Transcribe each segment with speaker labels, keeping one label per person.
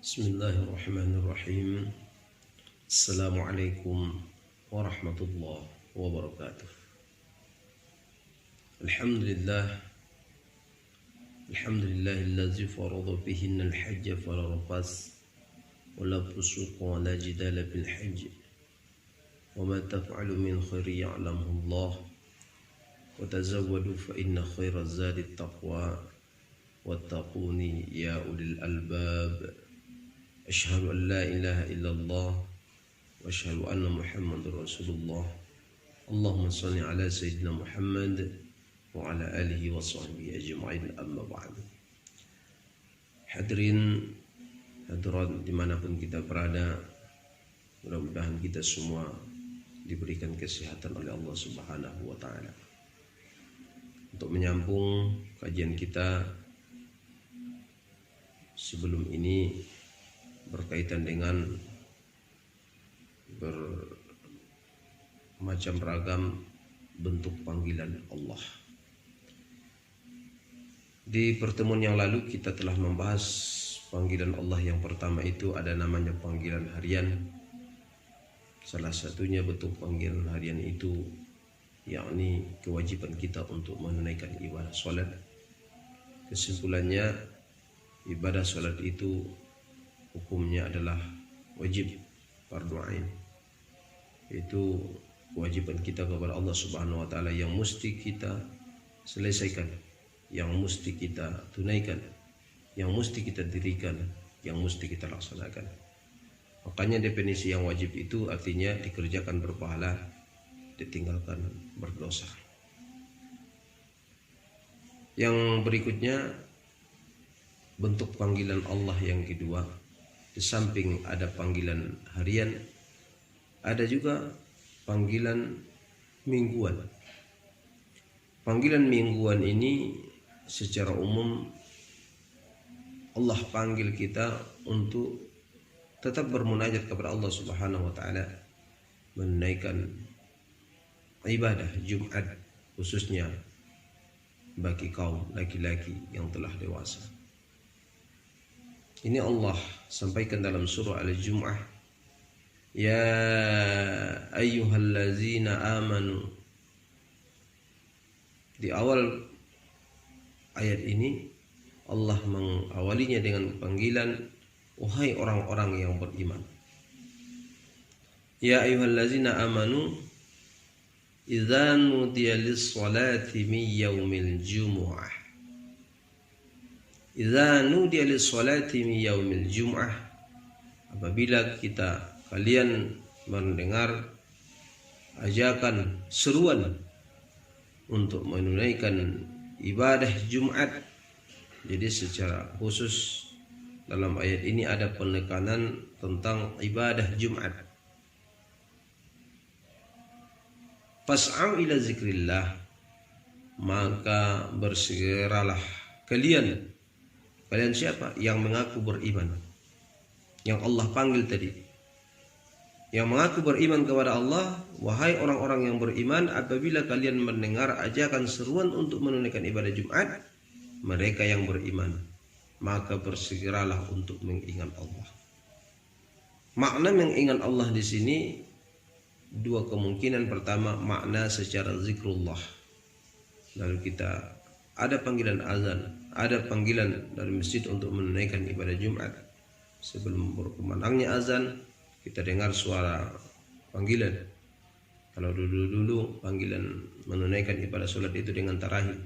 Speaker 1: Bismillahirrahmanirrahim. Assalamualaikum warahmatullahi wabarakatuh. Alhamdulillahillazi farada bihinna al-hajja fala rafas wala fusuqa wala jidala bil hajj. Wa ma taf'alu min khairi ya'lamuhu Allah. Wa tazawwadu fa inna khaira zadi at-taqwa wattaquni ya ulil albab. Asyhadu an la ilaha illallah wa asyhadu anna Muhammadar Rasulullah. Allahumma shalli ala sayyidina Muhammad wa ala alihi wa sahbihi ajma'in, amma ba'd. Hadirin hadirat dimanapun kita berada, mudah-mudahan kita semua diberikan kesehatan oleh Allah Subhanahu wa ta'ala. Untuk menyambung kajian kita sebelum ini berkaitan dengan bermacam ragam bentuk panggilan Allah. Di pertemuan yang lalu kita telah membahas panggilan Allah yang pertama itu ada namanya panggilan harian. Salah satunya bentuk panggilan harian itu yakni kewajiban kita untuk menunaikan ibadah salat. Kesimpulannya, ibadah salat itu hukumnya adalah wajib fardu ain. Itu kewajiban kita kepada Allah Subhanahu wa taala yang mesti kita selesaikan, yang mesti kita tunaikan, yang mesti kita dirikan, yang mesti kita laksanakan. Makanya definisi yang wajib itu artinya dikerjakan berpahala, ditinggalkan berdosa. Yang berikutnya bentuk panggilan Allah yang kedua. Di samping ada panggilan harian, ada juga panggilan mingguan. Panggilan mingguan ini secara umum Allah panggil kita untuk tetap bermunajat kepada Allah Subhanahu wa taala, menunaikan ibadah Jumat khususnya bagi kaum laki-laki yang telah dewasa. Ini Allah sampaikan dalam surah Al-Jum'ah, ya ayyuhallazina amanu. Di awal ayat ini Allah mengawalinya dengan panggilan wahai orang-orang yang beriman. Ya ayyuhallazina amanu idza nudiya lis-salati min yaumil jumu'ah. Idza nudiya lis-salati min yaumil jum'ah, apabila kalian mendengar ajakan seruan untuk menunaikan ibadah Jumat. Jadi secara khusus dalam ayat ini ada penekanan tentang ibadah Jumat. Fas'au ila zikrillah, maka bersegeralah kalian. Kalian siapa? Yang mengaku beriman, yang Allah panggil tadi, yang mengaku beriman kepada Allah. Wahai orang-orang yang beriman, apabila kalian mendengar ajakan seruan untuk menunaikan ibadah Jumat, mereka yang beriman, maka bersegeralah untuk mengingat Allah. Makna mengingat Allah di sini dua kemungkinan. Pertama, makna secara zikrullah. Lalu kita ada panggilan azan, ada panggilan dari masjid untuk menunaikan ibadah Jumat. Sebelum berkumandangnya azan, kita dengar suara panggilan. Kalau dulu panggilan menunaikan ibadah salat itu dengan tarahim.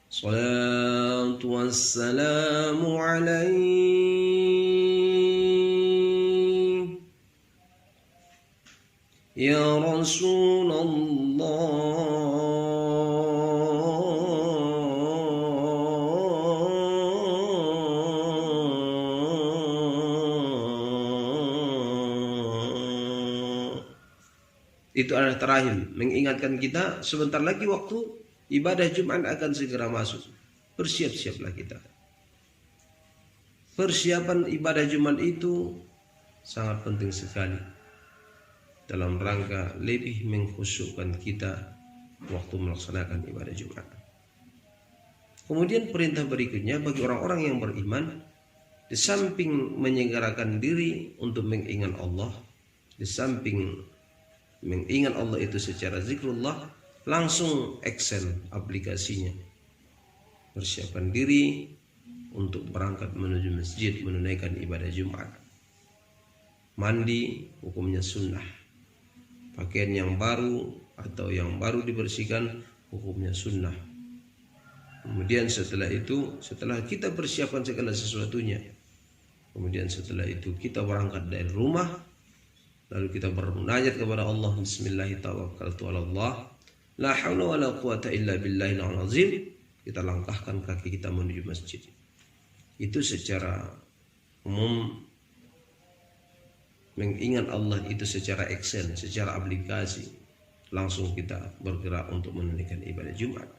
Speaker 1: Salatu wassalamu alaihi ya Rasulullah. Itu adalah tarahim, mengingatkan kita sebentar lagi waktu ibadah Jumat akan segera masuk. Bersiap-siaplah kita. Persiapan ibadah Jumat itu sangat penting sekali dalam rangka lebih mengkhusyukkan kita waktu melaksanakan ibadah Jumat. Kemudian perintah berikutnya bagi orang-orang yang beriman, di samping menyegerakan diri untuk mengingat Allah, di samping mengingat Allah itu secara zikrullah, langsung action aplikasinya. Persiapan diri untuk berangkat menuju masjid menunaikan ibadah Jumat. Mandi hukumnya sunnah. Pakaian yang baru atau yang baru dibersihkan hukumnya sunnah. Kemudian setelah itu, setelah kita persiapkan segala sesuatunya, kemudian setelah itu kita berangkat dari rumah, lalu kita bermunajat kepada Allah, Bismillahirrahmanirrahim, la haula wala quwata illa billahil azim. Kita langkahkan kaki kita menuju masjid. Itu secara umum mengingat Allah itu secara action, secara aplikasi. Langsung kita bergerak untuk menunaikan ibadah Jumat.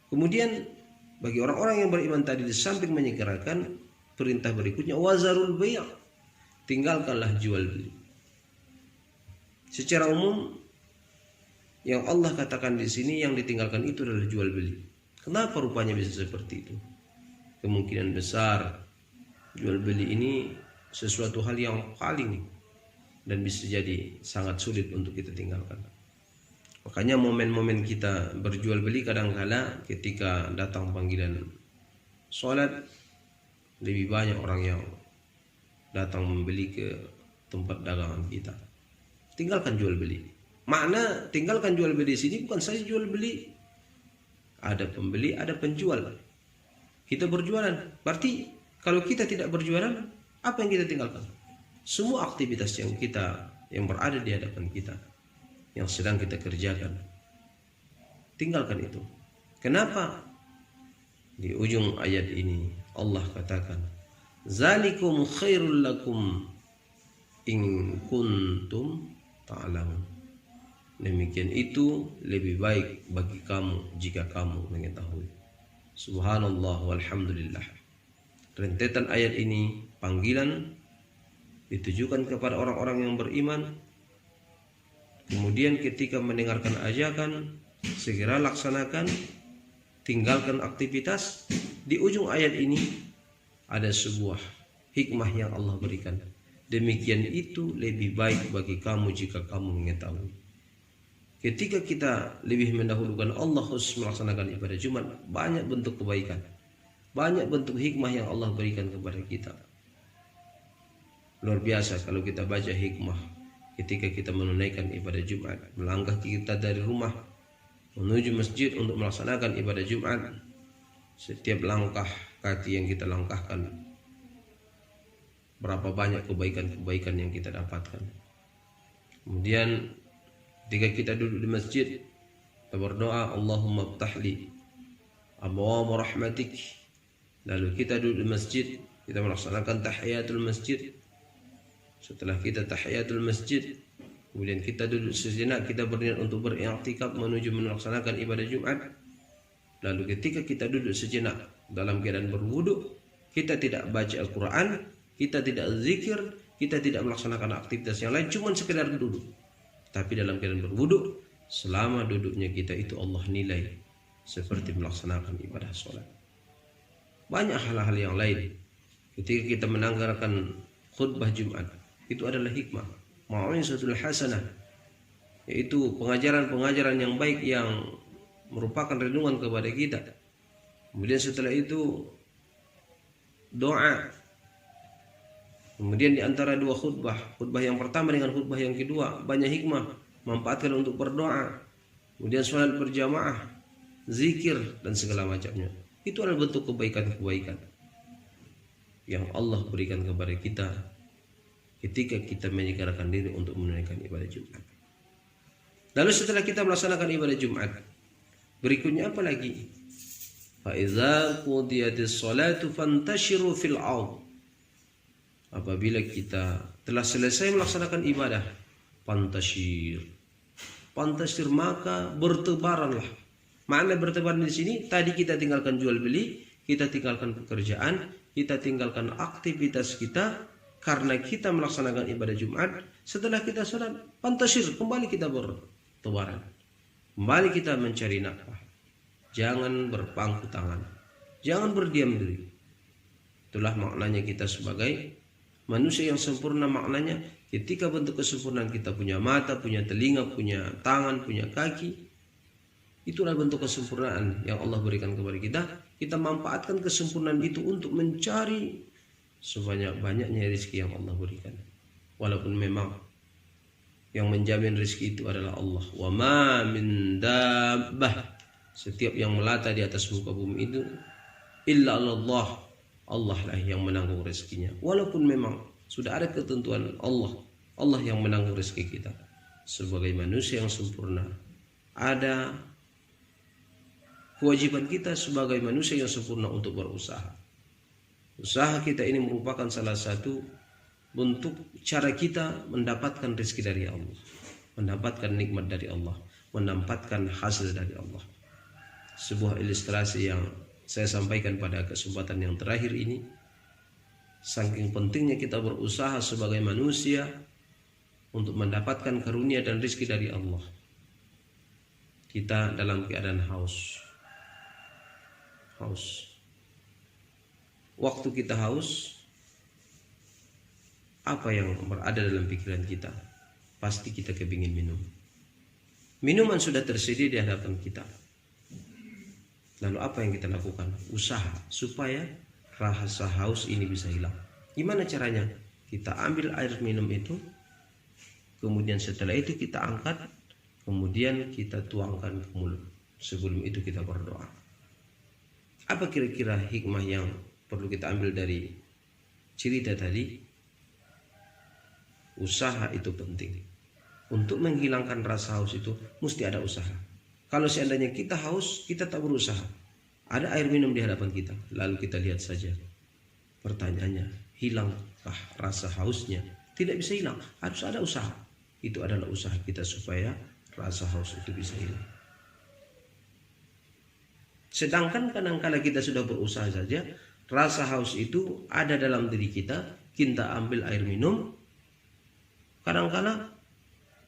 Speaker 1: Kemudian bagi orang-orang yang beriman tadi, di samping menyegerakan, perintah berikutnya wazarul bai', tinggalkanlah jual beli. Secara umum yang Allah katakan di sini yang ditinggalkan itu adalah jual beli. Kenapa rupanya bisa seperti itu? Kemungkinan besar jual beli ini sesuatu hal yang paling dan bisa jadi sangat sulit untuk kita tinggalkan. Makanya momen-momen kita berjual beli kadang-kala ketika datang panggilan sholat, lebih banyak orang yang datang membeli ke tempat dagangan kita. Tinggalkan jual beli. Makna tinggalkan jual beli di sini bukan saja jual beli. Ada pembeli, ada penjual. Kita berjualan. Berarti kalau kita tidak berjualan, apa yang kita tinggalkan? Semua aktivitas yang berada di hadapan kita, yang sedang kita kerjakan, tinggalkan itu. Kenapa? Di ujung ayat ini Allah katakan, zalikum khairul lakum in kuntum ta'lamun. Demikian itu lebih baik bagi kamu jika kamu mengetahui. Subhanallah walhamdulillah. Rentetan ayat ini panggilan ditujukan kepada orang-orang yang beriman. Kemudian ketika mendengarkan ajakan, segera laksanakan, tinggalkan aktivitas. Di ujung ayat ini ada sebuah hikmah yang Allah berikan. Demikian itu lebih baik bagi kamu jika kamu mengetahui. Ketika kita lebih mendahulukan Allah khusus melaksanakan ibadah Jumat, banyak bentuk kebaikan, banyak bentuk hikmah yang Allah berikan kepada kita. Luar biasa kalau kita baca hikmah ketika kita menunaikan ibadah Jumat, melangkah kita dari rumah menuju masjid untuk melaksanakan ibadah Jumat. Setiap langkah kaki yang kita langkahkan, berapa banyak kebaikan-kebaikan yang kita dapatkan. Kemudian ketika kita duduk di masjid, kita berdoa, Allahumma ftahli abwaab rahmatik. Lalu kita duduk di masjid, kita melaksanakan tahiyatul masjid. Setelah kita tahiyatul masjid, kemudian kita duduk sejenak, kita berniat untuk beriktikaf menuju melaksanakan ibadah Jumat. Lalu ketika kita duduk sejenak dalam keadaan berwudu, kita tidak baca Al-Quran, kita tidak zikir, kita tidak melaksanakan aktivitas yang lain, cuma sekedar duduk. Tapi dalam keadaan berwudu, selama duduknya kita itu Allah nilai seperti melaksanakan ibadah sholat. Banyak hal-hal yang lain. Ketika kita menanggalkan khutbah Jumat, itu adalah hikmah, mau'izatul hasanah, yaitu pengajaran-pengajaran yang baik yang merupakan renungan kepada kita. Kemudian setelah itu doa. Kemudian di antara dua khutbah yang pertama dengan khutbah yang kedua, banyak hikmah, manfaatkan untuk berdoa. Kemudian sholat berjamaah, zikir dan segala macamnya. Itu adalah bentuk kebaikan-kebaikan yang Allah berikan kepada kita ketika kita menyegerakan diri untuk menunaikan ibadah Jumat. Lalu setelah kita melaksanakan ibadah Jumat, berikutnya apa lagi? Fa iza qudiyatis sholatu fantashiru fil ardh. Apabila kita telah selesai melaksanakan ibadah, pantashir, maka bertebaranlah. Makna bertebaran di sini, tadi kita tinggalkan jual beli, kita tinggalkan pekerjaan, kita tinggalkan aktivitas kita karena kita melaksanakan ibadah Jumat. Setelah kita sholat, pantashir, kembali kita bertebaran, kembali kita mencari nafkah. Jangan berpangku tangan, jangan berdiam diri. Itulah maknanya kita sebagai manusia yang sempurna. Maknanya ketika bentuk kesempurnaan kita punya mata, punya telinga, punya tangan, punya kaki, itulah bentuk kesempurnaan yang Allah berikan kepada kita. Kita manfaatkan kesempurnaan itu untuk mencari sebanyak-banyaknya rezeki yang Allah berikan. Walaupun memang yang menjamin rezeki itu adalah Allah. Wa ma min dabbah, setiap yang melata di atas muka bumi itu illa Allah, Allah lah yang menanggung rezekinya. Walaupun memang sudah ada ketentuan Allah, Allah yang menanggung rezeki kita. Sebagai manusia yang sempurna, ada kewajiban kita sebagai manusia yang sempurna untuk berusaha. Usaha kita ini merupakan salah satu bentuk cara kita mendapatkan rezeki dari Allah, mendapatkan nikmat dari Allah, mendapatkan hasil dari Allah. Sebuah ilustrasi yang saya sampaikan pada kesempatan yang terakhir ini, saking pentingnya kita berusaha sebagai manusia untuk mendapatkan karunia dan rezeki dari Allah. Kita dalam keadaan haus. Waktu kita haus, apa yang berada dalam pikiran kita? Pasti kita kepingin minum. Minuman sudah tersedia di hadapan kita. Lalu apa yang kita lakukan? Usaha supaya rasa haus ini bisa hilang. Gimana caranya? Kita ambil air minum itu, kemudian setelah itu kita angkat, kemudian kita tuangkan ke mulut. Sebelum itu kita berdoa. Apa kira-kira hikmah yang perlu kita ambil dari cerita tadi? Usaha itu penting. Untuk menghilangkan rasa haus itu mesti ada usaha. Kalau seandainya kita haus, kita tak berusaha. Ada air minum di hadapan kita, lalu kita lihat saja. Pertanyaannya, hilangkah rasa hausnya? Tidak bisa hilang, harus ada usaha. Itu adalah usaha kita supaya rasa haus itu bisa hilang. Sedangkan kadang-kala kita sudah berusaha saja, rasa haus itu ada dalam diri kita, kita ambil air minum. Kadang-kala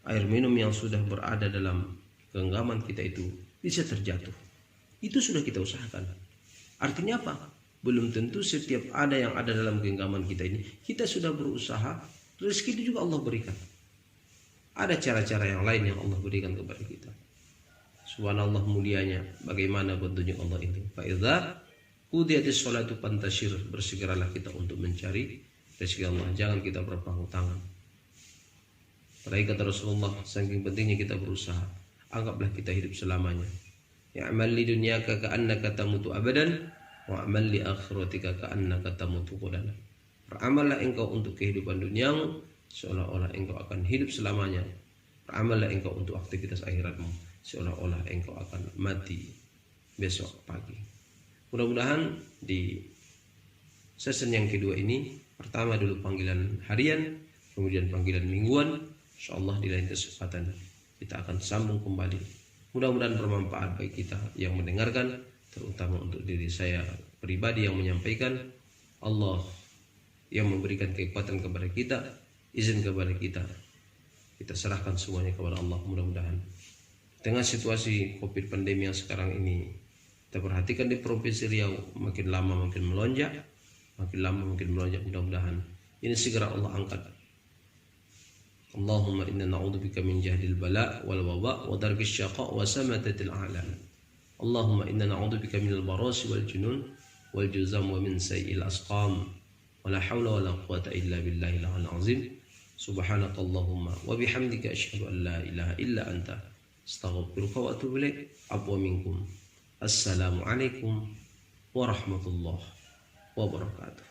Speaker 1: air minum yang sudah berada dalam genggaman kita itu bisa terjatuh. Itu sudah kita usahakan. Artinya apa? Belum tentu setiap ada yang ada dalam genggaman kita ini kita sudah berusaha, rezeki itu juga Allah berikan. Ada cara-cara yang lain yang Allah berikan kepada kita. Subhanallah mulianya bagaimana petunjuk Allah ini. Fa idza qudiyatis sholatu fantashir, bersegeralah kita untuk mencari rezeki Allah, jangan kita berpangku tangan. Terakhir kata Rasulullah, saking pentingnya kita berusaha, anggaplah kita hidup selamanya. Ya'mal li dunyaka ka'annaka tamutu abadan wa amal li akhiratika ka'annaka tamutu qadan. Beramallah engkau untuk kehidupan duniamu seolah-olah engkau akan hidup selamanya. Beramallah engkau untuk aktivitas akhiratmu seolah-olah engkau akan mati besok pagi. Mudah-mudahan di season yang kedua ini, pertama dulu panggilan harian, kemudian panggilan mingguan. Insyaallah di lain kesempatan kita akan sambung kembali. Mudah-mudahan bermanfaat bagi kita yang mendengarkan, terutama untuk diri saya pribadi yang menyampaikan. Allah yang memberikan kekuatan kepada kita, izin kepada kita. Kita serahkan semuanya kepada Allah. Mudah-mudahan dengan situasi Covid pandemi yang sekarang ini, kita perhatikan di Provinsi Riau makin lama makin melonjak, mudah-mudahan ini segera Allah angkat. Allahumma inna na'udzubika min jahdil bala wal waba wa darkis syaqa wa samatatil a'lam. Allahumma inna na'udzubika minal barasi wal junun wal juzam wa min sayyi'il asqam. Wa la hawla wa la quwata illa billahil azim. Subhanakallahumma wa bihamdika asyhadu an la ilaha illa anta astaghfiruka wa atubu ilaik. Afwa minkum. Assalamu alaikum warahmatullahi wabarakatuh.